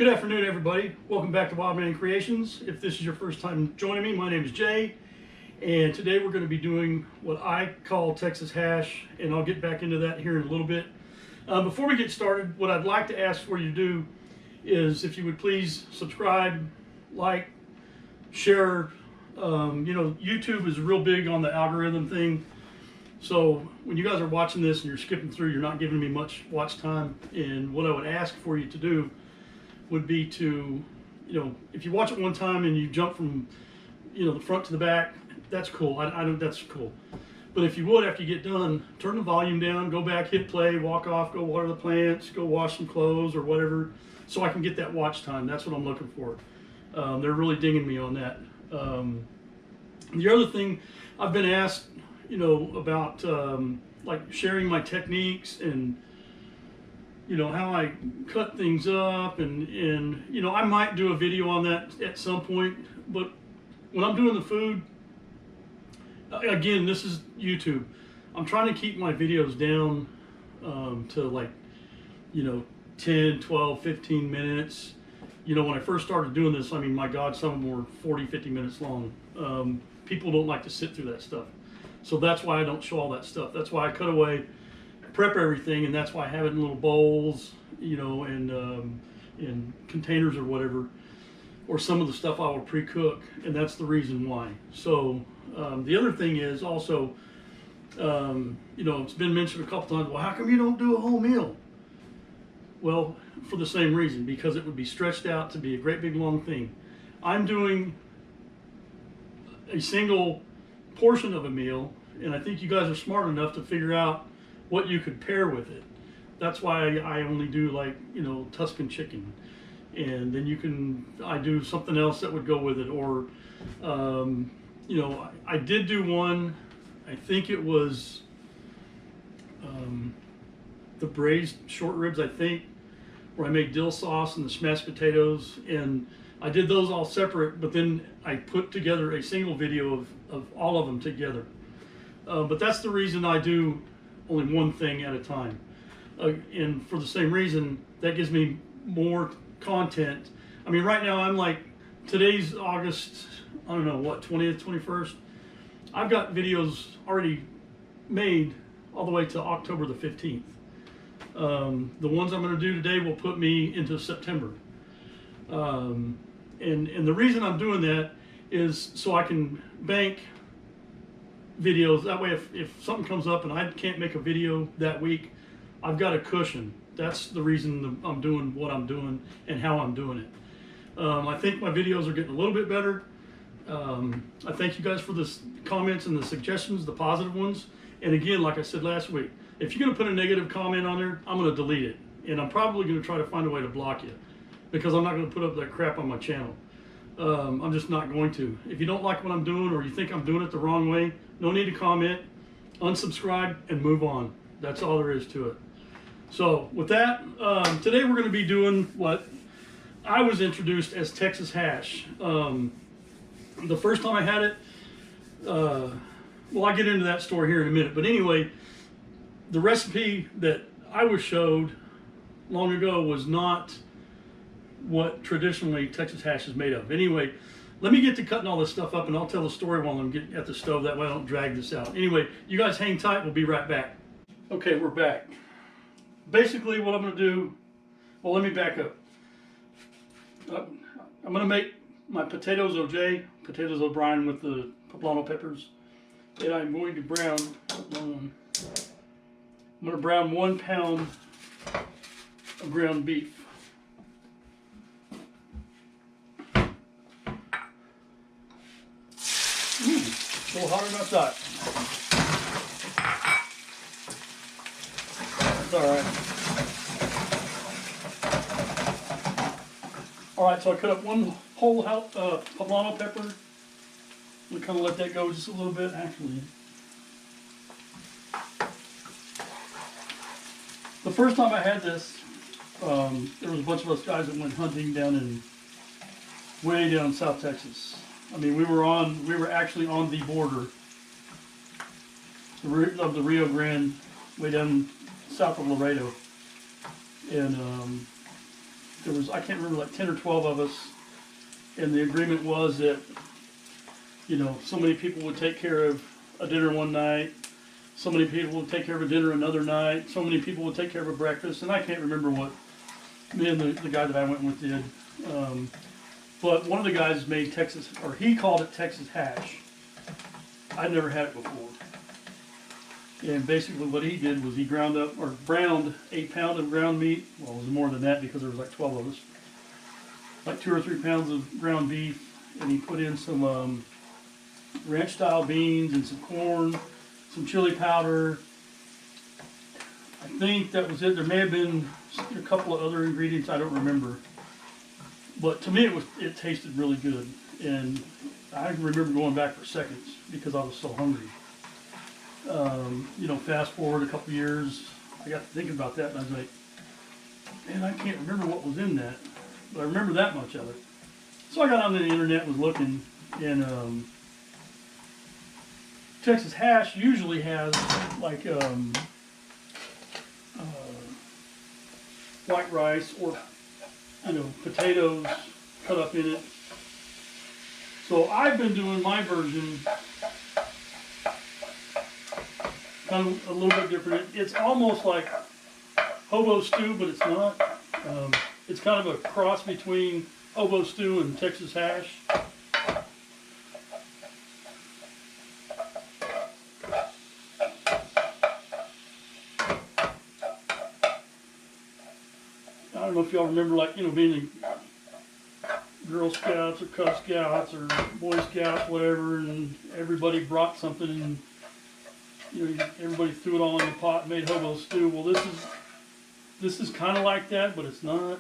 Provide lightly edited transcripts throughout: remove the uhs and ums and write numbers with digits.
Good afternoon, everybody. Welcome back to Wild Man Creations. If this is your first time joining me, my name is Jay, and today we're going to be doing what I call Texas hash, and I'll get back into that here in a little bit. Before we get started, what I'd like to ask for you to do is if you would please subscribe, like, share. YouTube is real big on the algorithm thing. So when you guys are watching this and you're skipping through, you're not giving me much watch time. And what I would ask for you to do would be to, if you watch it one time and you jump from, the front to the back, that's cool. I know that's cool. But if you would, after you get done, turn the volume down, go back, hit play, walk off, go water the plants, go wash some clothes or whatever, so I can get that watch time. That's what I'm looking for. They're really dinging me on that. The other thing I've been asked, about like sharing my techniques and how I cut things up, and I might do a video on that at some point. But when I'm doing the food, again, this is YouTube. I'm trying to keep my videos down to like 10, 12, 15 minutes. When I first started doing this, I mean, my God, some of them were 40, 50 minutes long. People don't like to sit through that stuff. So that's why I don't show all that stuff. That's why I cut away, prep everything, and that's why I have it in little bowls, and in containers or whatever, or some of the stuff I will pre-cook, and that's the reason why. So the other thing is also, it's been mentioned a couple times, well, how come you don't do a whole meal? Well, for the same reason, because it would be stretched out to be a great big long thing. I'm doing a single portion of a meal, and I think you guys are smart enough to figure out what you could pair with it. That's why I only do like Tuscan chicken, and then I do something else that would go with it, or I did do one, I think it was the braised short ribs, I think, where I made dill sauce and the smashed potatoes, and I did those all separate, but then I put together a single video of all of them together. But that's the reason I do only one thing at a time. And for the same reason, that gives me more content. I mean, right now I'm like, today's August, I don't know, what, 20th, 21st? I've got videos already made all the way to October the 15th. The ones I'm going to do today will put me into September. And the reason I'm doing that is so I can bank videos. That way, if something comes up and I can't make a video that week, I've got a cushion. That's the reason I'm doing what I'm doing and how I'm doing it. I think my videos are getting a little bit better. I thank you guys for the comments and the suggestions, the positive ones. And again, like I said last week, if you're going to put a negative comment on there, I'm going to delete it. And I'm probably going to try to find a way to block you, because I'm not going to put up that crap on my channel. I'm just not going to. If you don't like what I'm doing, or you think I'm doing it the wrong way, no need to comment, unsubscribe, and move on. That's all there is to it. So with that, today we're going to be doing what I was introduced as Texas hash. The first time I had it, well, I'll get into that story here in a minute. But anyway, the recipe that I was showed long ago was not what traditionally Texas hash is made of. Anyway, let me get to cutting all this stuff up, and I'll tell the story while I'm getting at the stove. That way I don't drag this out. Anyway, you guys hang tight. We'll be right back. Okay, we're back. Basically what I'm going to do, well, let me back up. I'm going to make my potatoes O'Brien with the poblano peppers, and I'm going to brown, I'm going to brown 1 pound of ground beef. A little hotter than I thought. That's all right, so I cut up 1 whole poblano pepper. I'm going to kind of let that go just a little bit, actually. The first time I had this, there was a bunch of us guys that went hunting way down in South Texas. I mean, we were actually on the border of the Rio Grande, way down south of Laredo. And there was, I can't remember, like 10 or 12 of us, and the agreement was that, you know, so many people would take care of a dinner one night, so many people would take care of a dinner another night, so many people would take care of a breakfast, and I can't remember what me and the guy that I went with did. But one of the guys made Texas, or he called it Texas hash. I'd never had it before. And basically what he did was he ground up, or browned 8 pounds of ground meat. Well, it was more than that because there was like 12 of us. Like 2 or 3 pounds of ground beef, and he put in some ranch style beans and some corn, some chili powder. I think that was it. There may have been a couple of other ingredients, I don't remember. But to me it tasted really good. And I remember going back for seconds because I was so hungry. You know, fast forward a couple of years, I got to thinking about that and I was like, man, I can't remember what was in that. But I remember that much of it. So I got on the internet and was looking, and Texas hash usually has like white rice or, you know, potatoes cut up in it. So I've been doing my version kind of a little bit different. It's almost like hobo stew, but it's not. It's kind of a cross between hobo stew and Texas hash. I don't know if y'all remember, like, you know, being in Girl Scouts or Cub Scouts or Boy Scouts, whatever, and everybody brought something and, you know, everybody threw it all in the pot and made hobo stew. Well, this is kind of like that, but it's not.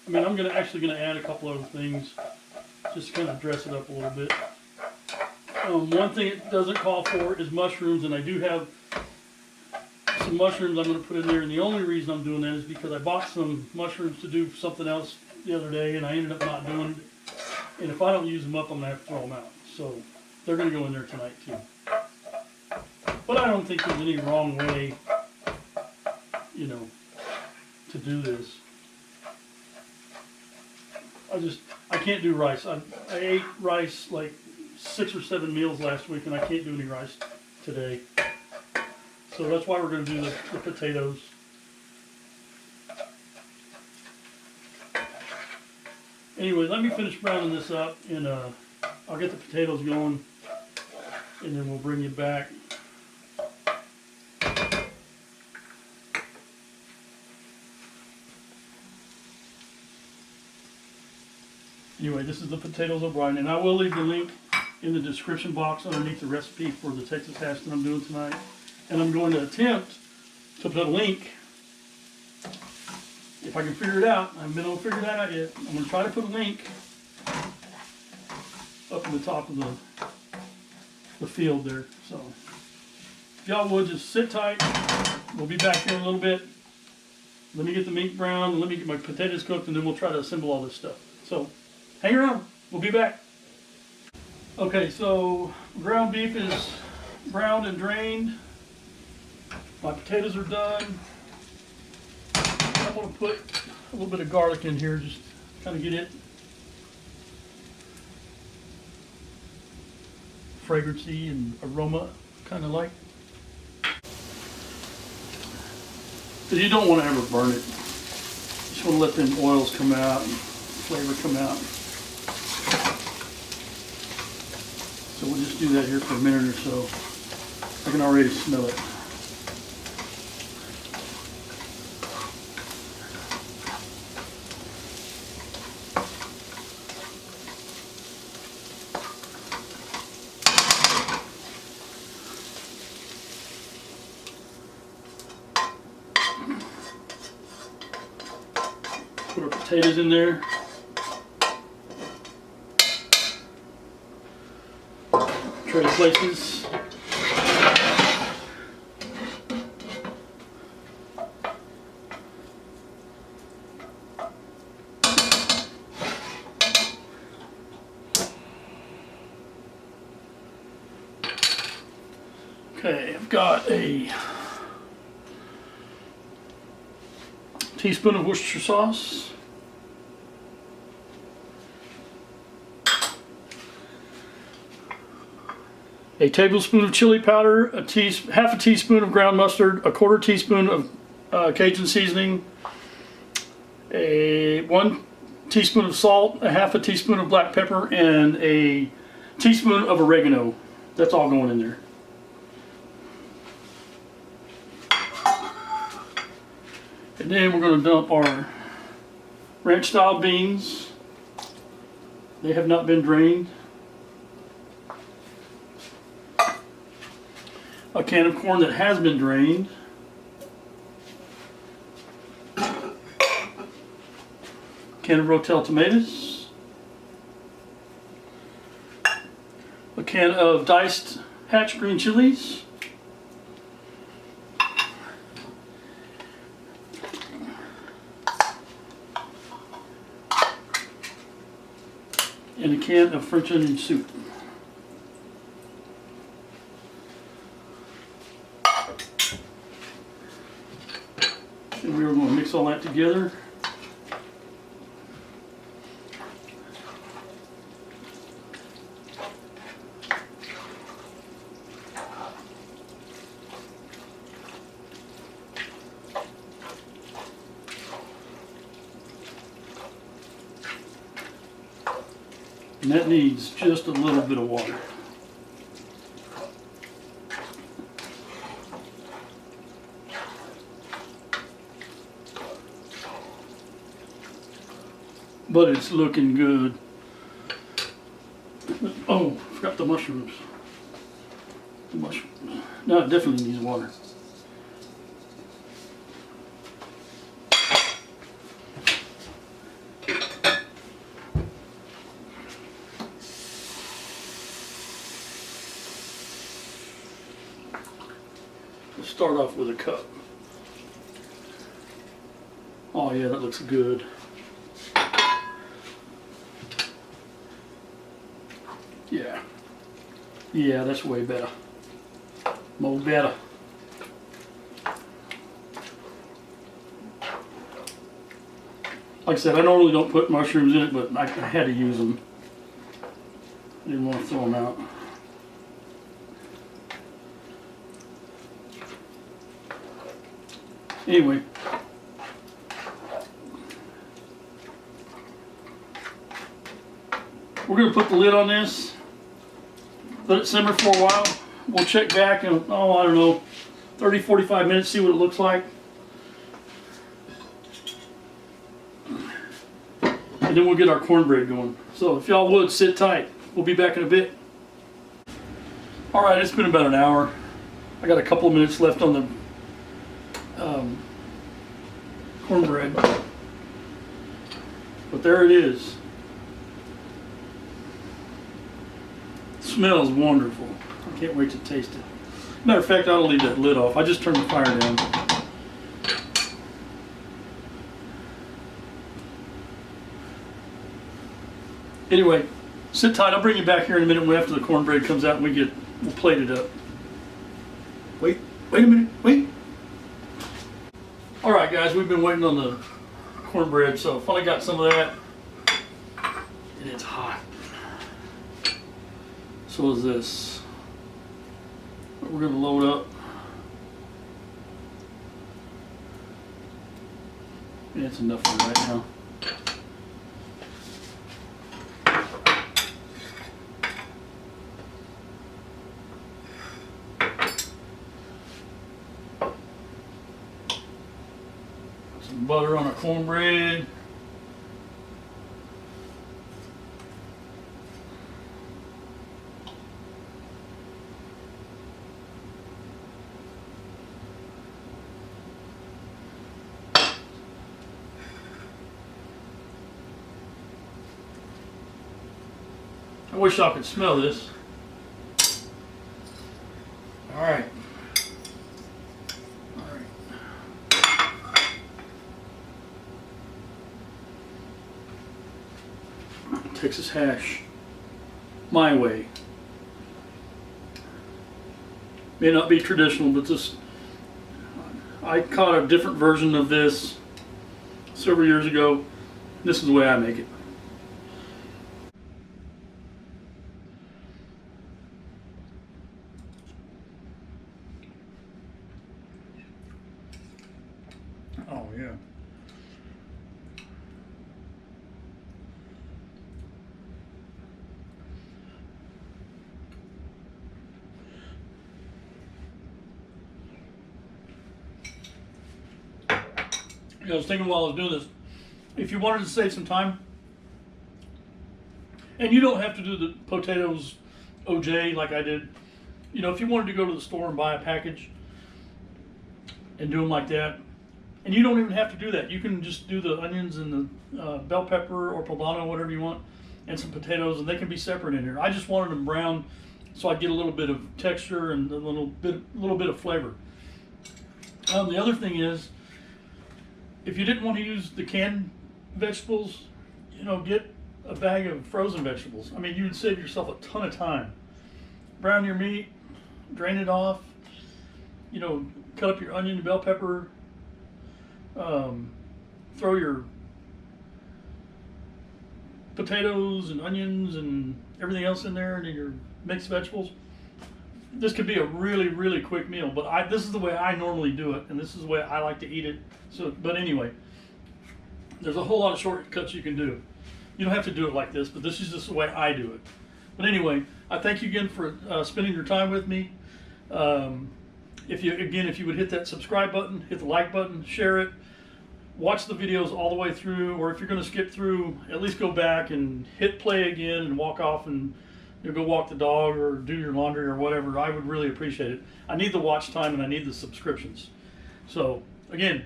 I mean, I'm actually gonna add a couple other things just to kind of dress it up a little bit. One thing it doesn't call for is mushrooms, and I do have some mushrooms I'm going to put in there, and the only reason I'm doing that is because I bought some mushrooms to do something else the other day, and I ended up not doing it. And if I don't use them up, I'm going to have to throw them out. So they're going to go in there tonight too. But I don't think there's any wrong way, you know, to do this. I can't do rice. I ate rice like 6 or 7 meals last week, and I can't do any rice today. So that's why we're going to do the potatoes. Anyway, let me finish browning this up, and I'll get the potatoes going, and then we'll bring you back. Anyway, this is the potatoes O'Brien, and I will leave the link in the description box underneath the recipe for the Texas hash that I'm doing tonight. And I'm going to attempt to put a link, if I can figure it out. I haven't been able to figure that out yet. I'm going to try to put a link up in the top of the field there. So if y'all would just sit tight. We'll be back here in a little bit. Let me get the meat browned, and let me get my potatoes cooked, and then we'll try to assemble all this stuff. So hang around. We'll be back. Okay, so ground beef is browned and drained. My potatoes are done. I'm going to put a little bit of garlic in here, just kind of get it fragrancy and aroma, kind of like. Because you don't want to ever burn it. You just want to let them oils come out and flavor come out. So we'll just do that here for a minute or so. I can already smell it. Put our potatoes in there. Trade places. Okay, I've got a teaspoon of Worcestershire sauce. a tablespoon of chili powder, half a teaspoon of ground mustard, a quarter teaspoon of Cajun seasoning, 1 teaspoon of salt, a half a teaspoon of black pepper, and a teaspoon of oregano. That's all going in there. And then we're going to dump our ranch style beans. They have not been drained. A can of corn that has been drained. Can of Rotel tomatoes. A can of diced hatch green chilies. And a can of French onion soup. And we're going to mix all that together. And that needs just a little bit of water. But it's looking good. Oh, forgot the mushrooms. The mushrooms. No, it definitely needs water. Let's start off with a cup. Oh yeah, that looks good. Yeah, that's way better. More better. Like I said, I normally don't put mushrooms in it, but I had to use them. I didn't want to throw them out. Anyway. We're going to put the lid on this. Let it simmer for a while. We'll check back in, I don't know, 30, 45 minutes, see what it looks like. And then we'll get our cornbread going. So if y'all would, sit tight. We'll be back in a bit. Alright, it's been about an hour. I got a couple of minutes left on the cornbread. But there it is. Smells wonderful. I can't wait to taste it. Matter of fact, I'll leave that lid off. I just turned the fire down. Anyway, sit tight. I'll bring you back here in a minute after the cornbread comes out and we'll plate it up. Wait a minute, wait. All right, guys, we've been waiting on the cornbread, so finally got some of that, and it's hot. So is this. We're going to load up. Yeah, it's enough for right now. Some butter on our cornbread. I wish I could smell this. All right. Texas hash. My way. May not be traditional, but I caught a different version of this several years ago. This is the way I make it. I was thinking while I was doing this, if you wanted to save some time, and you don't have to do the potatoes OJ like I did. You know, if you wanted to go to the store and buy a package and do them like that, and you don't even have to do that. You can just do the onions and the bell pepper or poblano, whatever you want, and some potatoes, and they can be separate in here. I just wanted them brown so I get a little bit of texture and a little bit of flavor. The other thing is, if you didn't want to use the canned vegetables, you know, get a bag of frozen vegetables. I mean, you would save yourself a ton of time. Brown your meat, drain it off, you know, cut up your onion and bell pepper, throw your potatoes and onions and everything else in there, and your mixed vegetables. This could be a really, really quick meal, but this is the way I normally do it, and this is the way I like to eat it. So, but anyway, there's a whole lot of shortcuts you can do. You don't have to do it like this, but this is just the way I do it. But anyway, I thank you again for spending your time with me. If you would hit that subscribe button, hit the like button, share it, watch the videos all the way through, or if you're going to skip through, at least go back and hit play again and walk off and go walk the dog or do your laundry or whatever. I would really appreciate it. I need the watch time and I need the subscriptions. So again,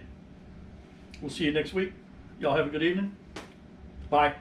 we'll see you next week. Y'all have a good evening. Bye.